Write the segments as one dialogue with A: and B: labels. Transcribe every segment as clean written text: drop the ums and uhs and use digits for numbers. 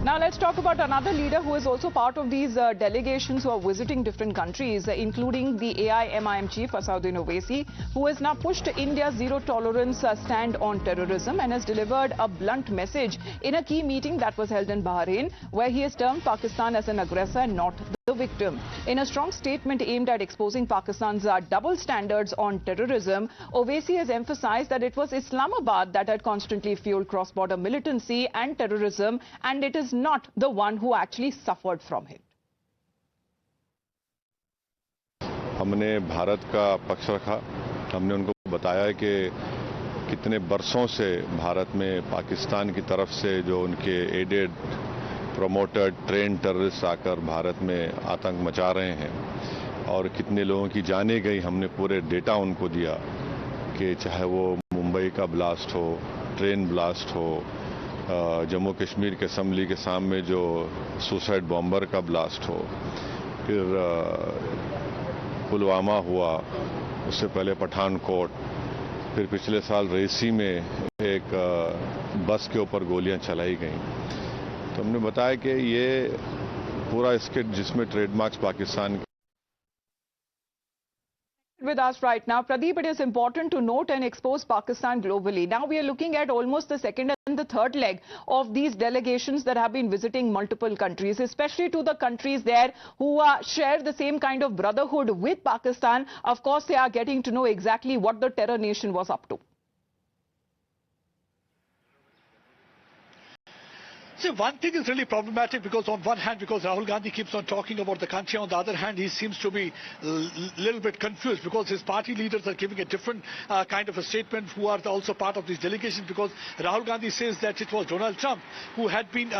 A: Now let's talk about another leader who is also part of these delegations who are visiting different countries, including the AIMIM chief Assaduddin Owaisi, who has now pushed India's zero tolerance stand on terrorism and has delivered a blunt message in a key meeting that was held in Bahrain, where he has termed Pakistan as an aggressor and not the victim. In a strong statement aimed at exposing Pakistan's double standards on terrorism, Owaisi has emphasized that it was Islamabad that had constantly fueled cross-border militancy and terrorism, and it is not the one who actually suffered from it.
B: हमने भारत का पक्ष रखा। हमने उनको बताया कि कितने बरसों से भारत में पाकिस्तान की तरफ से जो उनके एडेड प्रमोटेड ट्रेन टेररिस्ट आकर भारत में आतंक मचा रहे हैं और कितने लोगों की जाने गई। हमने पूरे डेटा उनको दिया कि चाहे वो मुंबई का ब्लास्ट हो, ट्रेन ब्लास्ट हो, जम्मू कश्मीर के असम्बली के सामने जो सुसाइड बॉम्बर का ब्लास्ट हो, फिर पुलवामा हुआ, उससे पहले पठानकोट, फिर पिछले साल रेसी में एक बस के ऊपर गोलियां चलाई गईं। तो हमने बताया कि ये पूरा स्किट जिसमें trademarks Pakistan
A: with us right now. Pradeep, it is important to note and expose Pakistan globally. Now we are looking at almost the second and the third leg of these delegations that have been visiting multiple countries, especially to the countries there who share the same kind of brotherhood with Pakistan. Of course, they are getting to know exactly what the terror nation was up to.
C: So one thing is really problematic because on one hand, because Rahul Gandhi keeps on talking about the country, on the other hand, he seems to be a little bit confused because his party leaders are giving a different kind of a statement who are also part of this delegation, because Rahul Gandhi says that it was Donald Trump who had been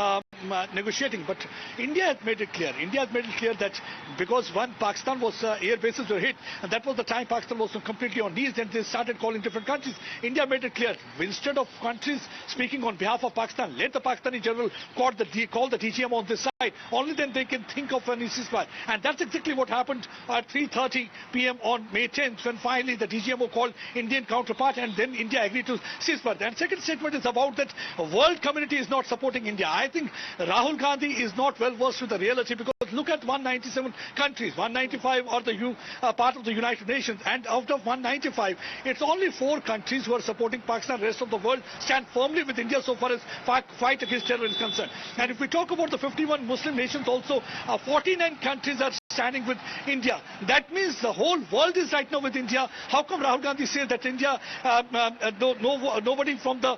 C: negotiating. But India has made it clear. India has made it clear that because one, Pakistan was air bases were hit, and that was the time Pakistan was completely on knees, and they started calling different countries. India made it clear. Instead of countries speaking on behalf of Pakistan, let the Pakistani general call the DGM on this side. Only then they can think of an ceasefire. And that's exactly what happened at 3:30 p.m. on May 10th, when finally the DGMO called Indian counterpart, and then India agreed to ceasefire. And second statement is about that world community is not supporting India. I think Rahul Gandhi is not well versed with the reality, because look at 197 countries. 195 are the part of the United Nations, and out of 195, it's only 4 countries who are supporting Pakistan. The rest of the world stand firmly with India so far as fight against terror is concerned. And if we talk about the 51 Muslim nations also, 49 countries are standing with India. That means the whole world is right now with India. How come Rahul Gandhi says that India, nobody from the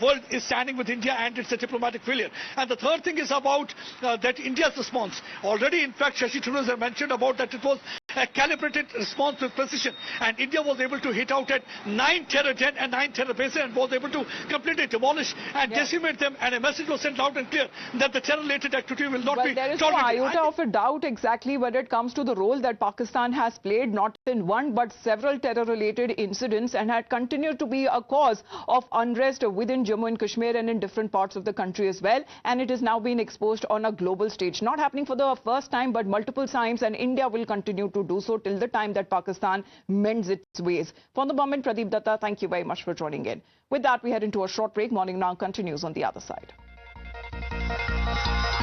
C: world is standing with India and it's a diplomatic failure? And the third thing is about that India's response. Already, in fact, Shashi Tharoor has mentioned about that it was a calibrated response with precision, and India was able to hit out at 9 terror bases and was able to completely demolish and decimate them, and a message was sent loud and clear that the terror-related activity will not be
A: there is
C: tolerated.
A: no iota of a doubt exactly when it comes to the role that Pakistan has played, not in one but several terror-related incidents, and had continued to be a cause of unrest within Jammu and Kashmir and in different parts of the country as well. And it is now being exposed on a global stage. Not happening for the first time, but multiple times, and India will continue to do so till the time that Pakistan mends its ways. For the moment, Pradeep Datta, thank you very much for joining in. With that, we head into a short break. Morning Now continues on the other side.